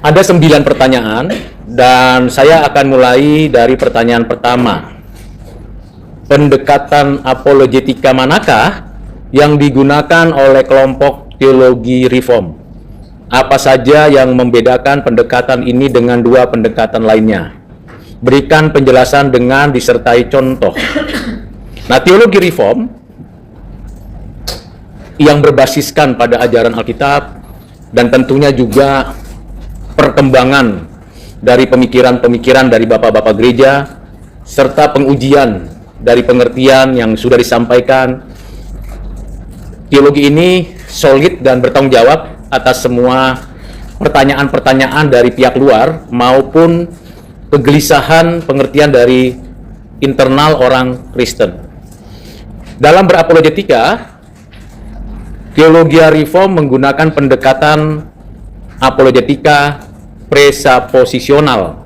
Ada 9 pertanyaan dan saya akan mulai dari pertanyaan pertama. Pendekatan apologetika manakah yang digunakan oleh kelompok teologi reform? Apa saja yang membedakan pendekatan ini dengan dua pendekatan lainnya? Berikan penjelasan dengan disertai contoh. Nah, teologi reform yang berbasiskan pada ajaran Alkitab dan tentunya juga perkembangan dari pemikiran-pemikiran dari bapak-bapak gereja serta pengujian dari pengertian yang sudah disampaikan. Teologi ini solid dan bertanggung jawab atas semua pertanyaan-pertanyaan dari pihak luar maupun kegelisahan pengertian dari internal orang Kristen. Dalam berapologetika, teologi reform menggunakan pendekatan apologetika presaposisional.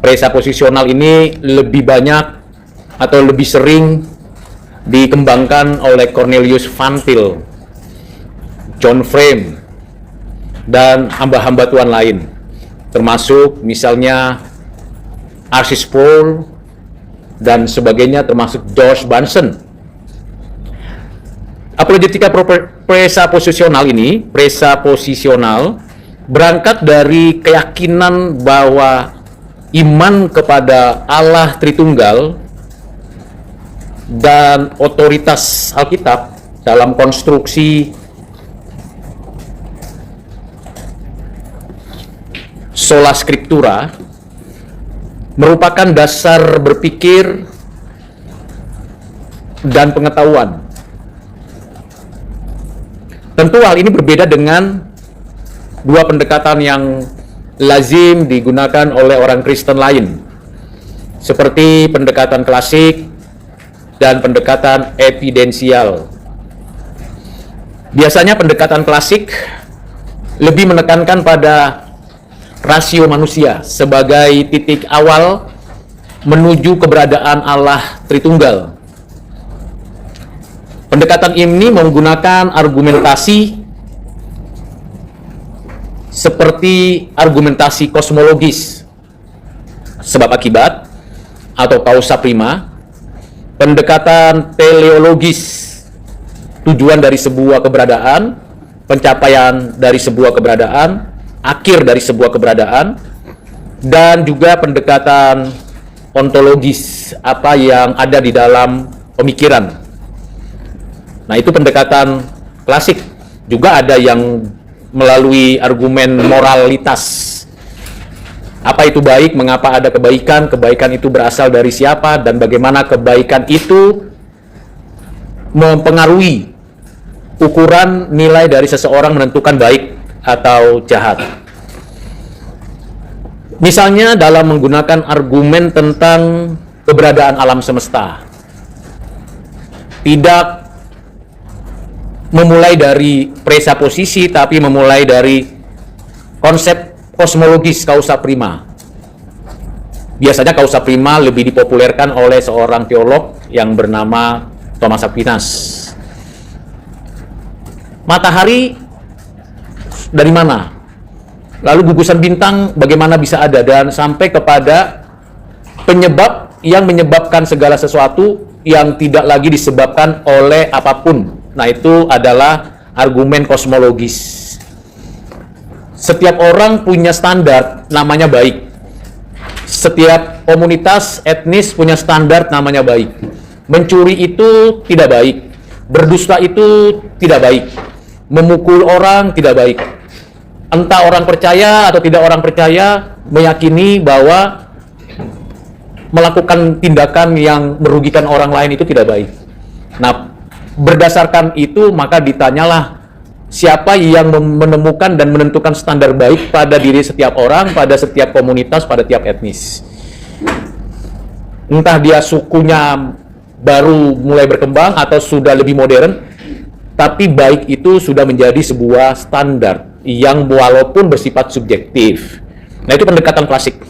Presaposisional ini lebih banyak atau lebih sering dikembangkan oleh Cornelius Van Til, John Frame, dan hamba-hamba Tuhan lain, termasuk misalnya R.C. Sproul dan sebagainya, termasuk George Bunson. Apologetika presaposisional ini, berangkat dari keyakinan bahwa iman kepada Allah Tritunggal dan otoritas Alkitab dalam konstruksi sola scriptura merupakan dasar berpikir dan pengetahuan. Tentu hal ini berbeda dengan dua pendekatan yang lazim digunakan oleh orang Kristen lain, seperti pendekatan klasik dan pendekatan evidensial. Biasanya pendekatan klasik lebih menekankan pada rasio manusia sebagai titik awal menuju keberadaan Allah Tritunggal. Pendekatan ini menggunakan argumentasi seperti argumentasi kosmologis, sebab akibat atau causa prima, pendekatan teleologis, tujuan dari sebuah keberadaan, pencapaian dari sebuah keberadaan, akhir dari sebuah keberadaan, dan juga pendekatan ontologis, apa yang ada di dalam pemikiran. Nah, itu pendekatan klasik. Juga ada yang melalui argumen moralitas. Apa itu baik, mengapa ada kebaikan, kebaikan itu berasal dari siapa, dan bagaimana kebaikan itu mempengaruhi ukuran nilai dari seseorang menentukan baik atau jahat. Misalnya dalam menggunakan argumen tentang keberadaan alam semesta. Tidak memulai dari presaposisi, tapi memulai dari konsep kosmologis causa prima. Biasanya causa prima lebih dipopulerkan oleh seorang teolog yang bernama Thomas Aquinas. Matahari dari mana? Lalu gugusan bintang bagaimana bisa ada, dan sampai kepada penyebab yang menyebabkan segala sesuatu yang tidak lagi disebabkan oleh apapun. Nah, itu adalah argumen kosmologis. Setiap orang punya standar namanya baik. Setiap komunitas etnis punya standar namanya baik. Mencuri itu tidak baik. Berdusta itu tidak baik. Memukul orang tidak baik. Entah orang percaya atau tidak orang percaya meyakini bahwa melakukan tindakan yang merugikan orang lain itu tidak baik. Nah, berdasarkan itu maka ditanyalah siapa yang menemukan dan menentukan standar baik pada diri setiap orang, pada setiap komunitas, pada tiap etnis. Entah dia sukunya baru mulai berkembang atau sudah lebih modern, tapi baik itu sudah menjadi sebuah standar yang walaupun bersifat subjektif. Nah, itu pendekatan klasik.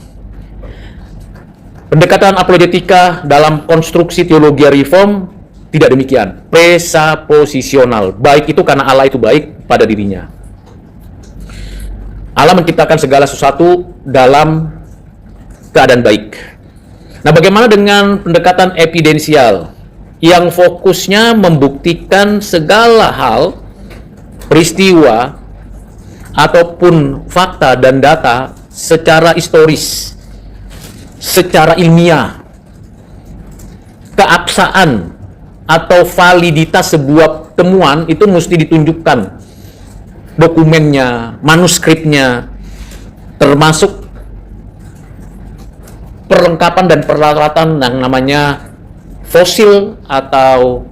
Pendekatan apologetika dalam konstruksi teologi reform tidak demikian, presaposisional. Baik itu karena Allah itu baik pada dirinya. Allah menciptakan segala sesuatu dalam keadaan baik. Nah, bagaimana dengan pendekatan evidensial yang fokusnya membuktikan segala hal, peristiwa, ataupun fakta dan data secara historis, secara ilmiah, keabsahan atau validitas sebuah temuan itu mesti ditunjukkan dokumennya, manuskripnya, termasuk perlengkapan dan peralatan yang namanya fosil atau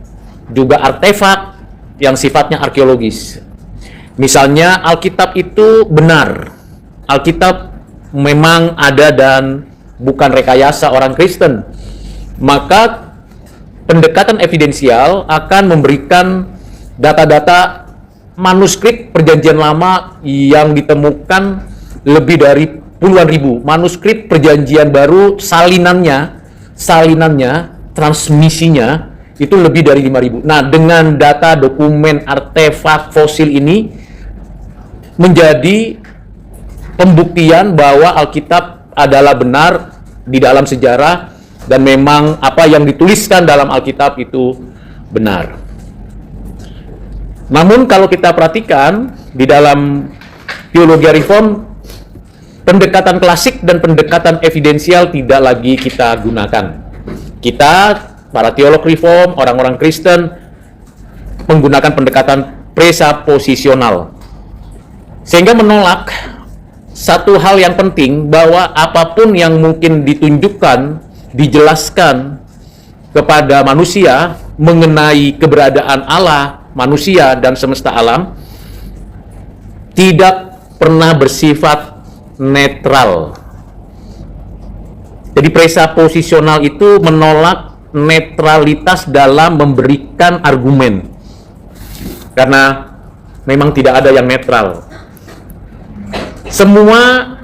juga artefak yang sifatnya arkeologis. Misalnya Alkitab itu benar, Alkitab memang ada dan bukan rekayasa orang Kristen, maka pendekatan evidensial akan memberikan data-data manuskrip perjanjian lama yang ditemukan lebih dari puluhan ribu. Manuskrip perjanjian baru salinannya, transmisinya itu lebih dari 5.000. Nah, dengan data dokumen artefak fosil ini menjadi pembuktian bahwa Alkitab adalah benar di dalam sejarah dan memang apa yang dituliskan dalam Alkitab itu benar. Namun kalau kita perhatikan di dalam teologi reform, pendekatan klasik dan pendekatan evidensial tidak lagi kita gunakan. Kita, para teolog reform, orang-orang Kristen, menggunakan pendekatan presaposisional. Sehingga menolak satu hal yang penting, bahwa apapun yang mungkin ditunjukkan, dijelaskan kepada manusia mengenai keberadaan Allah, manusia, dan semesta alam, tidak pernah bersifat netral. Jadi presaposisional itu menolak netralitas dalam memberikan argumen, karena memang tidak ada yang netral. Semua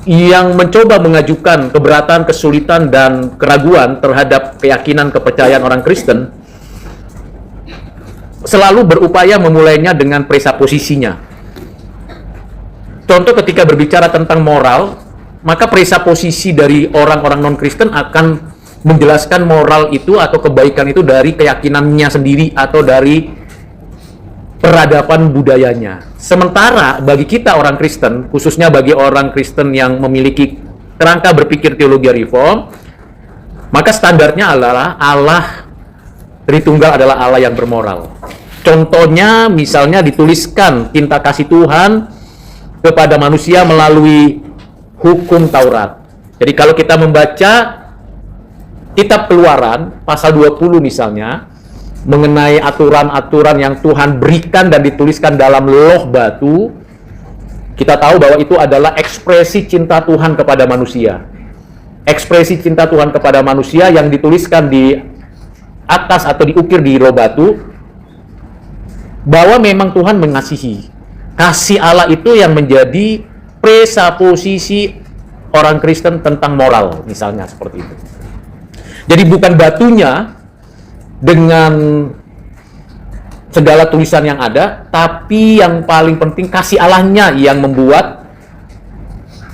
yang mencoba mengajukan keberatan, kesulitan, dan keraguan terhadap keyakinan kepercayaan orang Kristen selalu berupaya memulainya dengan presaposisinya. Contoh, ketika berbicara tentang moral, maka presaposisi dari orang-orang non-Kristen akan menjelaskan moral itu atau kebaikan itu dari keyakinannya sendiri atau dari peradaban budayanya. Sementara bagi kita orang Kristen, khususnya bagi orang Kristen yang memiliki kerangka berpikir teologi reform, maka standarnya adalah Allah Tritunggal adalah Allah yang bermoral. Contohnya, misalnya dituliskan cinta kasih Tuhan kepada manusia melalui hukum Taurat. Jadi kalau kita membaca kitab Keluaran pasal 20 misalnya, mengenai aturan-aturan yang Tuhan berikan dan dituliskan dalam loh batu, kita tahu bahwa itu adalah ekspresi cinta Tuhan kepada manusia. Ekspresi cinta Tuhan kepada manusia yang dituliskan di atas atau diukir di loh batu, bahwa memang Tuhan mengasihi. Kasih Allah itu yang menjadi presaposisi orang Kristen tentang moral, misalnya seperti itu. Jadi bukan batunya dengan segala tulisan yang ada, tapi yang paling penting kasih Allahnya yang membuat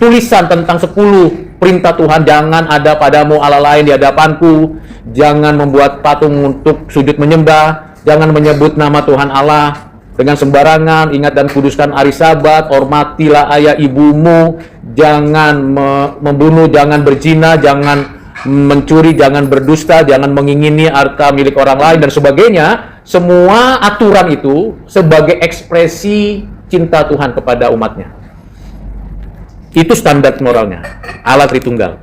tulisan tentang 10 perintah Tuhan. Jangan ada padamu Allah lain di hadapanku, jangan membuat patung untuk sujud menyembah, jangan menyebut nama Tuhan Allah dengan sembarangan, ingat dan kuduskan hari Sabat, hormatilah ayah ibumu, jangan membunuh, jangan berzina, jangan mencuri, jangan berdusta, jangan mengingini harta milik orang lain, dan sebagainya. Semua aturan itu sebagai ekspresi cinta Tuhan kepada umatnya. Itu standar moralnya Allah Tritunggal.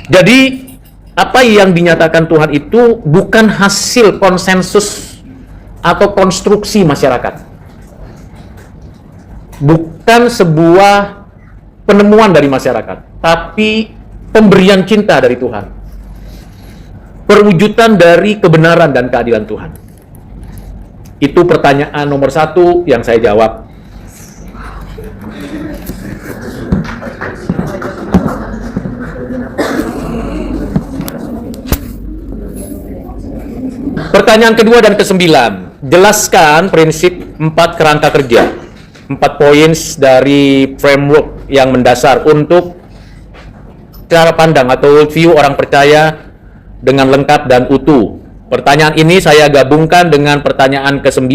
Jadi apa yang dinyatakan Tuhan itu bukan hasil konsensus atau konstruksi masyarakat, bukan sebuah penemuan dari masyarakat, tapi pemberian cinta dari Tuhan, perwujudan dari kebenaran dan keadilan Tuhan. Itu pertanyaan nomor 1 yang saya jawab. Pertanyaan kedua dan ke-9, jelaskan prinsip 4 kerangka kerja. 4 poin dari framework yang mendasar untuk cara pandang atau worldview orang percaya dengan lengkap dan utuh. Pertanyaan ini saya gabungkan dengan pertanyaan ke-9.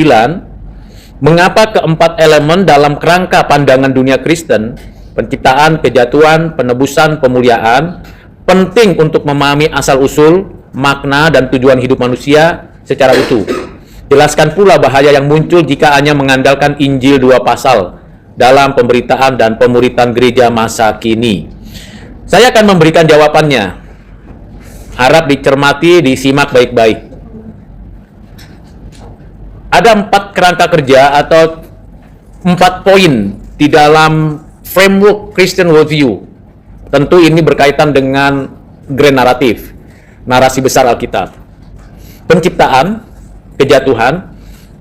Mengapa keempat elemen dalam kerangka pandangan dunia Kristen, penciptaan, kejatuhan, penebusan, pemuliaan, penting untuk memahami asal-usul, makna, dan tujuan hidup manusia secara utuh. Jelaskan pula bahaya yang muncul jika hanya mengandalkan Injil 2 pasal dalam pemberitaan dan pemuritan gereja masa kini. Saya akan memberikan jawabannya. Harap dicermati, disimak baik-baik. Ada 4 kerangka kerja atau 4 poin di dalam framework Christian worldview. Tentu ini berkaitan dengan grand naratif, narasi besar Alkitab. Penciptaan, kejatuhan,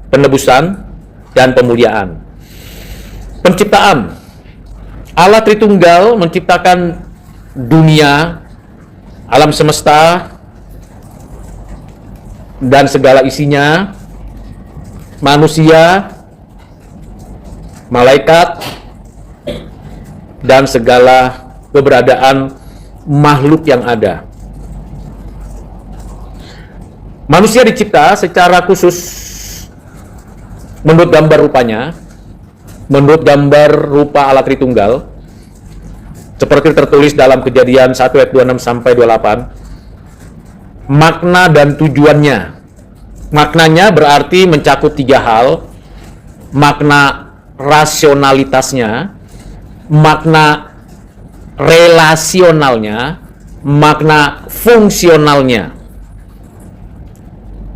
penebusan, dan pemuliaan. Penciptaan. Allah Tritunggal menciptakan dunia, alam semesta, dan segala isinya, manusia, malaikat, dan segala keberadaan makhluk yang ada. Manusia dicipta secara khusus menurut gambar rupanya, menurut gambar rupa Allah Tritunggal, seperti tertulis dalam Kejadian 1 ayat 26 sampai 28. Makna dan tujuannya. Maknanya berarti mencakup 3 hal. Makna rasionalitasnya, makna relasionalnya, makna fungsionalnya.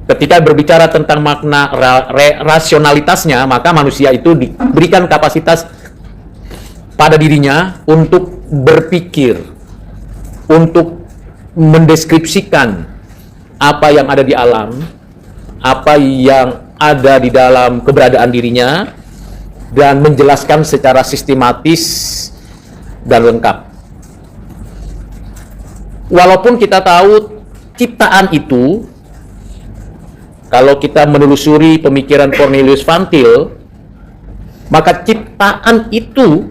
Ketika berbicara tentang makna rasionalitasnya, maka manusia itu diberikan kapasitas pada dirinya untuk berpikir, untuk mendeskripsikan apa yang ada di alam, apa yang ada di dalam keberadaan dirinya, dan menjelaskan secara sistematis dan lengkap. Walaupun kita tahu ciptaan itu, kalau kita menelusuri pemikiran Cornelius Van Til, maka ciptaan itu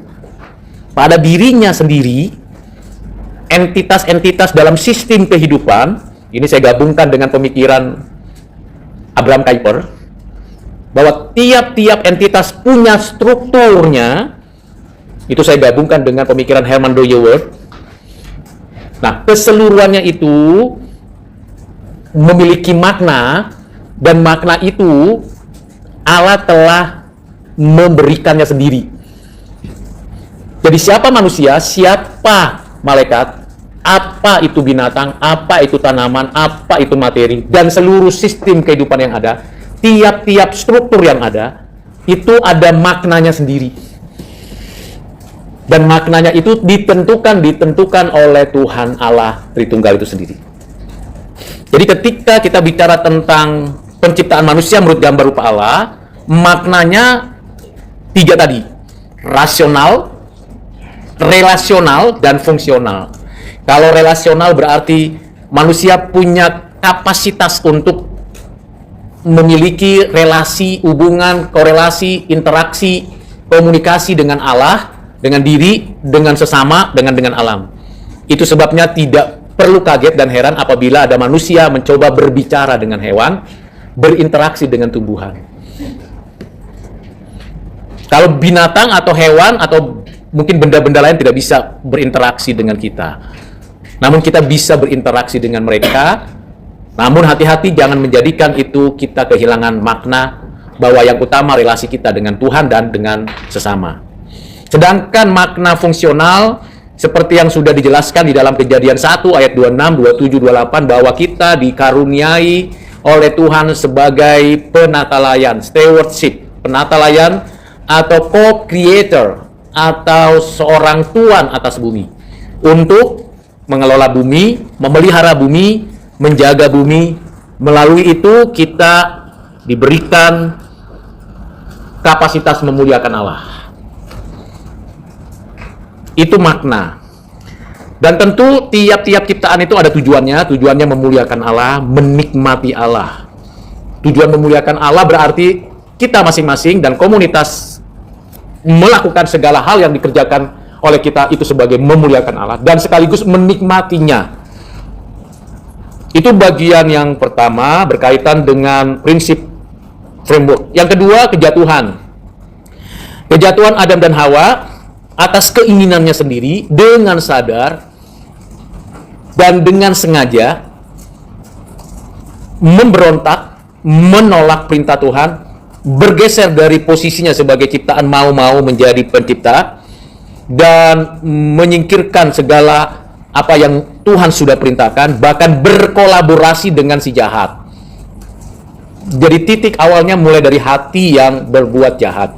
pada dirinya sendiri, entitas-entitas dalam sistem kehidupan, ini saya gabungkan dengan pemikiran Abraham Kuyper, bahwa tiap-tiap entitas punya strukturnya, itu saya gabungkan dengan pemikiran Herman Dooyeweerd. Nah, keseluruhannya itu memiliki makna, dan makna itu Allah telah memberikannya sendiri. Jadi siapa manusia, siapa malaikat, apa itu binatang, apa itu tanaman, apa itu materi, dan seluruh sistem kehidupan yang ada, tiap-tiap struktur yang ada, itu ada maknanya sendiri. Dan maknanya itu ditentukan oleh Tuhan Allah Tritunggal itu sendiri. Jadi ketika kita bicara tentang penciptaan manusia menurut gambar rupa Allah, maknanya 3 tadi: rasional, relasional, dan fungsional. Kalau relasional berarti manusia punya kapasitas untuk memiliki relasi, hubungan, korelasi, interaksi, komunikasi dengan Allah, dengan diri, dengan sesama, dengan alam. Itu sebabnya tidak perlu kaget dan heran apabila ada manusia mencoba berbicara dengan hewan, berinteraksi dengan tumbuhan. Kalau binatang atau hewan atau mungkin benda-benda lain tidak bisa berinteraksi dengan kita. Namun kita bisa berinteraksi dengan mereka. Namun hati-hati jangan menjadikan itu kita kehilangan makna, bahwa yang utama relasi kita dengan Tuhan dan dengan sesama. Sedangkan makna fungsional seperti yang sudah dijelaskan di dalam Kejadian 1 ayat 26, 27, 28, bahwa kita dikaruniai oleh Tuhan sebagai penata layan, stewardship, penata layan atau co-creator atau seorang tuan atas bumi, untuk mengelola bumi, memelihara bumi, menjaga bumi. Melalui itu kita diberikan kapasitas memuliakan Allah. Itu makna. Dan tentu tiap-tiap ciptaan itu ada tujuannya. Tujuannya memuliakan Allah, menikmati Allah. Tujuan memuliakan Allah berarti kita masing-masing dan komunitas melakukan segala hal yang dikerjakan oleh kita itu sebagai memuliakan Allah dan sekaligus menikmatinya. Itu bagian yang pertama berkaitan dengan prinsip framework. Yang kedua, kejatuhan. Kejatuhan Adam dan Hawa atas keinginannya sendiri dengan sadar dan dengan sengaja memberontak, menolak perintah Tuhan, bergeser dari posisinya sebagai ciptaan mau-mau menjadi pencipta dan menyingkirkan segala apa yang Tuhan sudah perintahkan, bahkan berkolaborasi dengan si jahat. Jadi titik awalnya mulai dari hati yang berbuat jahat,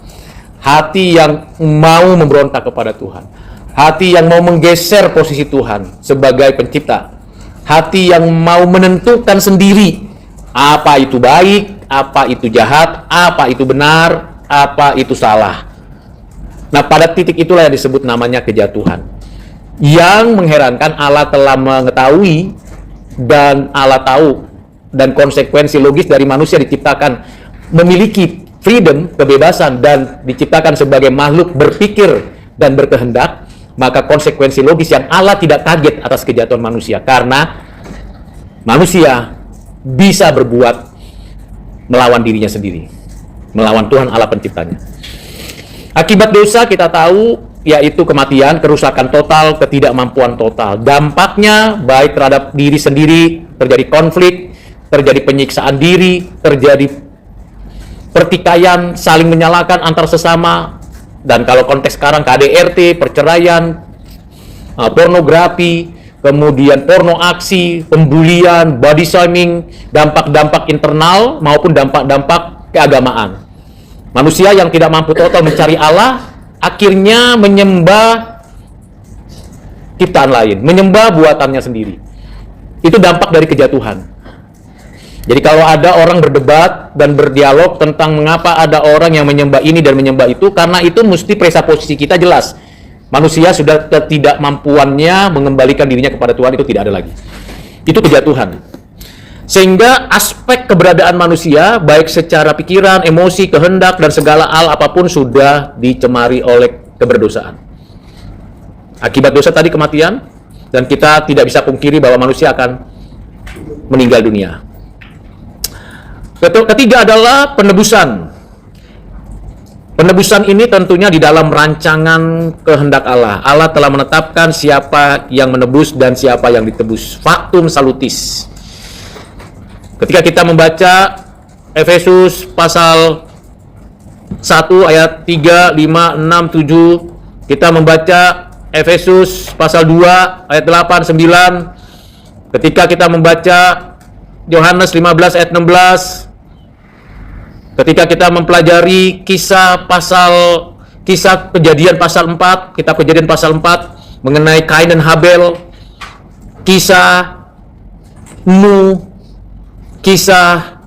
hati yang mau memberontak kepada Tuhan, hati yang mau menggeser posisi Tuhan sebagai pencipta, hati yang mau menentukan sendiri apa itu baik, apa itu jahat, apa itu benar, apa itu salah. Nah, pada titik itulah yang disebut namanya kejatuhan. Yang mengherankan, Allah telah mengetahui dan Allah tahu dan konsekuensi logis dari manusia diciptakan memiliki freedom, kebebasan, dan diciptakan sebagai makhluk berpikir dan berkehendak, maka konsekuensi logis yang Allah tidak kaget atas kejatuhan manusia, karena manusia bisa berbuat melawan dirinya sendiri, melawan Tuhan Allah penciptanya. Akibat dosa kita tahu, yaitu kematian, kerusakan total, ketidakmampuan total. Dampaknya baik terhadap diri sendiri, terjadi konflik, terjadi penyiksaan diri, terjadi pertikaian, saling menyalahkan antar sesama, dan kalau konteks sekarang KDRT, perceraian, pornografi, kemudian porno aksi, pembulian, body shaming, dampak-dampak internal maupun dampak-dampak keagamaan. Manusia yang tidak mampu total mencari Allah akhirnya menyembah ciptaan lain, menyembah buatannya sendiri. Itu dampak dari kejatuhan. Jadi kalau ada orang berdebat dan berdialog tentang mengapa ada orang yang menyembah ini dan menyembah itu, karena itu mesti presaposisi kita jelas. Manusia sudah ketidakmampuannya mengembalikan dirinya kepada Tuhan, itu tidak ada lagi. Itu kejatuhan. Sehingga aspek keberadaan manusia, baik secara pikiran, emosi, kehendak, dan segala hal apapun sudah dicemari oleh keberdosaan. Akibat dosa tadi kematian, dan kita tidak bisa pungkiri bahwa manusia akan meninggal dunia. Ketiga adalah penebusan. Penebusan ini tentunya di dalam rancangan kehendak Allah. Allah telah menetapkan siapa yang menebus dan siapa yang ditebus. Factum salutis. Ketika kita membaca Efesus pasal 1 ayat 3, 5, 6, 7, kita membaca Efesus pasal 2 ayat 8, 9, ketika kita membaca Yohanes 15 ayat 16, ketika kita mempelajari kisah Kejadian pasal 4, kitab Kejadian pasal 4 mengenai Kain dan Habel, kisah Nuh, kisah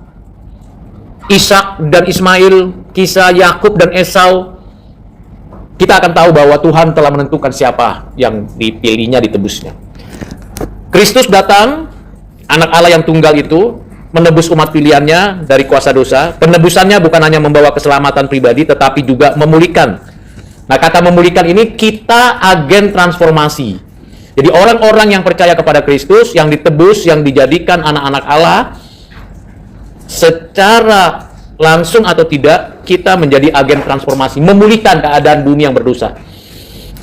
Ishak dan Ismail, kisah Yakub dan Esau, kita akan tahu bahwa Tuhan telah menentukan siapa yang dipilihnya, ditebusnya. Kristus datang, anak Allah yang tunggal itu, menebus umat pilihannya dari kuasa dosa. Penebusannya bukan hanya membawa keselamatan pribadi, tetapi juga memulihkan. Nah, kata memulihkan ini, kita agen transformasi. Jadi orang-orang yang percaya kepada Kristus, yang ditebus, yang dijadikan anak-anak Allah, secara langsung atau tidak, kita menjadi agen transformasi, memulihkan keadaan bumi yang berdosa.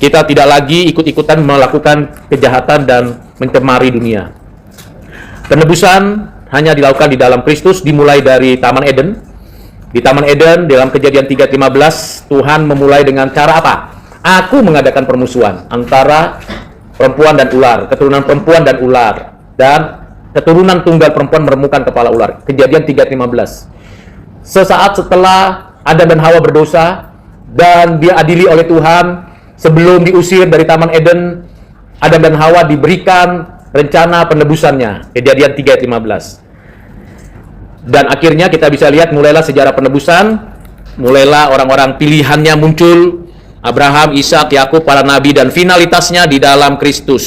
Kita tidak lagi ikut-ikutan melakukan kejahatan dan mencemari dunia. Penebusan hanya dilakukan di dalam Kristus, dimulai dari Taman Eden. Di Taman Eden, dalam Kejadian 3:15, Tuhan memulai dengan cara apa? Aku mengadakan permusuhan antara perempuan dan ular, keturunan perempuan dan ular, dan keturunan tunggal perempuan meremukan kepala ular. Kejadian 3:15. Sesaat setelah Adam dan Hawa berdosa dan diadili oleh Tuhan, sebelum diusir dari Taman Eden, Adam dan Hawa diberikan rencana penebusannya. Kejadian 3:15. Dan akhirnya kita bisa lihat mulailah sejarah penebusan, mulailah orang-orang pilihannya muncul, Abraham, Ishak, Yakub, para nabi, dan finalitasnya di dalam Kristus.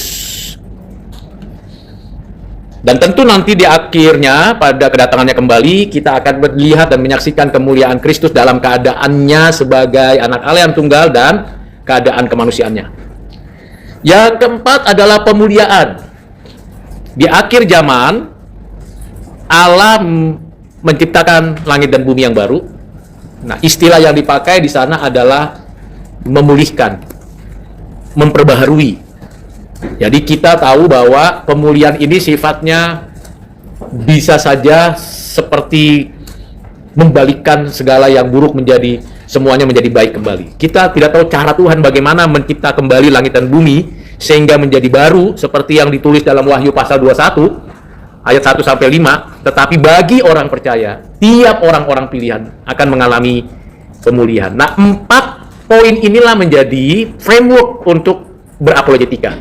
Dan tentu nanti di akhirnya pada kedatangannya kembali kita akan melihat dan menyaksikan kemuliaan Kristus dalam keadaannya sebagai anak Allah yang tunggal dan keadaan kemanusiaannya. Yang keempat adalah pemuliaan. Di akhir zaman Allah menciptakan langit dan bumi yang baru. Nah, istilah yang dipakai di sana adalah memulihkan, memperbaharui. Jadi kita tahu bahwa pemulihan ini sifatnya bisa saja seperti membalikkan segala yang buruk menjadi semuanya menjadi baik kembali. Kita tidak tahu cara Tuhan bagaimana mencipta kembali langit dan bumi sehingga menjadi baru seperti yang ditulis dalam Wahyu pasal 21 ayat 1 sampai 5, tetapi bagi orang percaya, tiap orang-orang pilihan akan mengalami pemulihan. Nah, 4 poin inilah menjadi framework untuk berapologetika.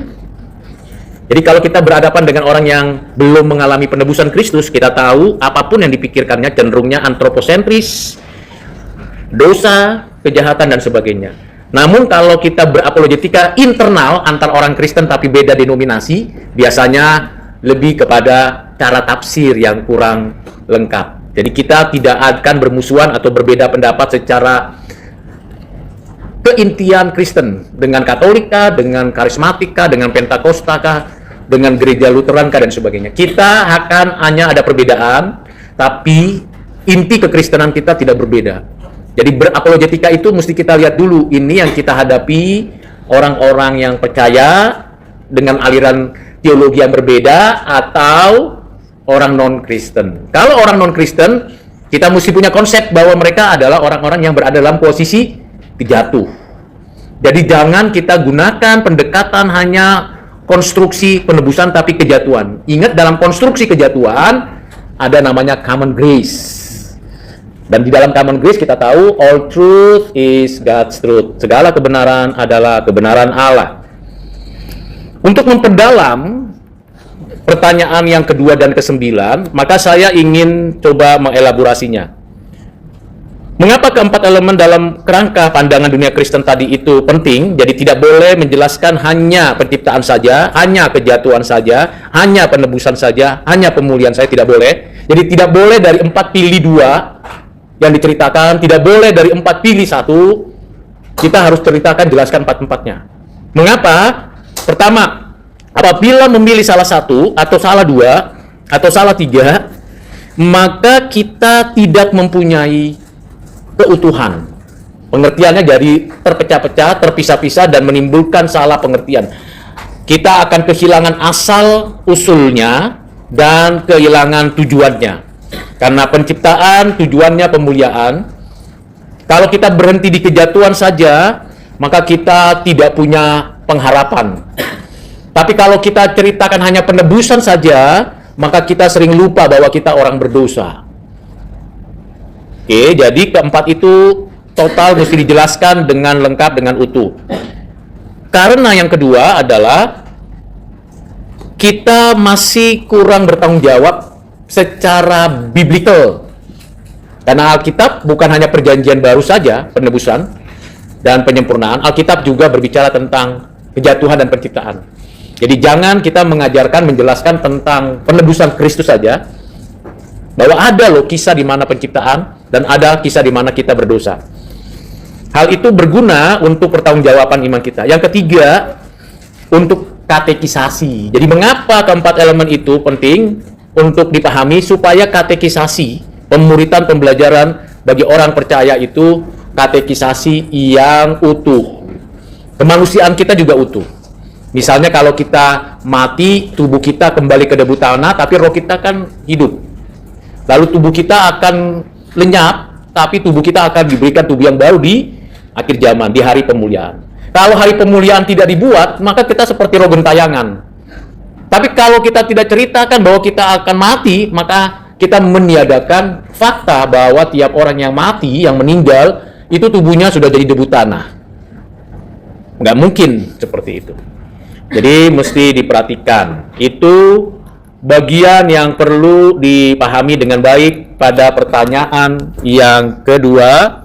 Jadi kalau kita berhadapan dengan orang yang belum mengalami penebusan Kristus, kita tahu apapun yang dipikirkannya cenderungnya antroposentris, dosa, kejahatan, dan sebagainya. Namun kalau kita berapologetika internal antar orang Kristen tapi beda denominasi, biasanya lebih kepada cara tafsir yang kurang lengkap. Jadi kita tidak akan bermusuhan atau berbeda pendapat secara keintian Kristen dengan Katolika, dengan Karismatika, dengan Pentakostaka, dengan Gereja Luteranka dan sebagainya. Kita akan hanya ada perbedaan, tapi inti kekristenan kita tidak berbeda. Jadi berapologetika itu mesti kita lihat dulu, ini yang kita hadapi orang-orang yang percaya dengan aliran teologi yang berbeda atau orang non-Kristen. Kalau orang non-Kristen, kita mesti punya konsep bahwa mereka adalah orang-orang yang berada dalam posisi kejatuh. Jadi jangan kita gunakan pendekatan hanya konstruksi penebusan tapi kejatuhan. Ingat, dalam konstruksi kejatuhan ada namanya common grace. Dan di dalam common grace kita tahu all truth is God's truth. Segala kebenaran adalah kebenaran Allah. Untuk memperdalam pertanyaan yang kedua dan ke-9, maka saya ingin coba mengelaborasinya. Mengapa keempat elemen dalam kerangka pandangan dunia Kristen tadi itu penting? Jadi tidak boleh menjelaskan hanya penciptaan saja, hanya kejatuhan saja, hanya penebusan saja, hanya pemulihan saja, tidak boleh. Jadi tidak boleh dari 4 pilih 2 yang diceritakan, tidak boleh dari 4 pilih 1. Kita harus ceritakan, jelaskan 4-4-nya. Mengapa? Pertama, apabila memilih salah satu, atau salah 2, atau salah 3, maka kita tidak mempunyai keutuhan. Pengertiannya jadi terpecah-pecah, terpisah-pisah, dan menimbulkan salah pengertian. Kita akan kehilangan asal usulnya dan kehilangan tujuannya. Karena penciptaan tujuannya pemuliaan. Kalau kita berhenti di kejatuhan saja, maka kita tidak punya pengharapan. Tapi kalau kita ceritakan hanya penebusan saja, maka kita sering lupa bahwa kita orang berdosa. Oke, jadi keempat itu total mesti dijelaskan dengan lengkap, dengan utuh. Karena yang kedua adalah kita masih kurang bertanggung jawab secara biblical. Karena Alkitab bukan hanya perjanjian baru saja, penebusan dan penyempurnaan. Alkitab juga berbicara tentang kejatuhan dan penciptaan. Jadi jangan kita mengajarkan, menjelaskan tentang penebusan Kristus saja, bahwa ada loh kisah di mana penciptaan dan ada kisah di mana kita berdosa. Hal itu berguna untuk pertanggungjawaban iman kita. Yang ketiga, untuk katekisasi. Jadi mengapa keempat elemen itu penting untuk dipahami? Supaya katekisasi, pemuritan, pembelajaran bagi orang percaya itu katekisasi yang utuh. Kemanusiaan kita juga utuh. Misalnya kalau kita mati, tubuh kita kembali ke debu tanah, tapi roh kita kan hidup. Lalu tubuh kita akan lenyap, tapi tubuh kita akan diberikan tubuh yang baru di akhir zaman, di hari pemulihan. Kalau hari pemulihan tidak dibuat, maka kita seperti roh gentayangan. Tapi kalau kita tidak ceritakan bahwa kita akan mati, maka kita meniadakan fakta bahwa tiap orang yang mati, yang meninggal, itu tubuhnya sudah jadi debu tanah. Nggak mungkin seperti itu. Jadi mesti diperhatikan. Itu bagian yang perlu dipahami dengan baik pada pertanyaan yang kedua.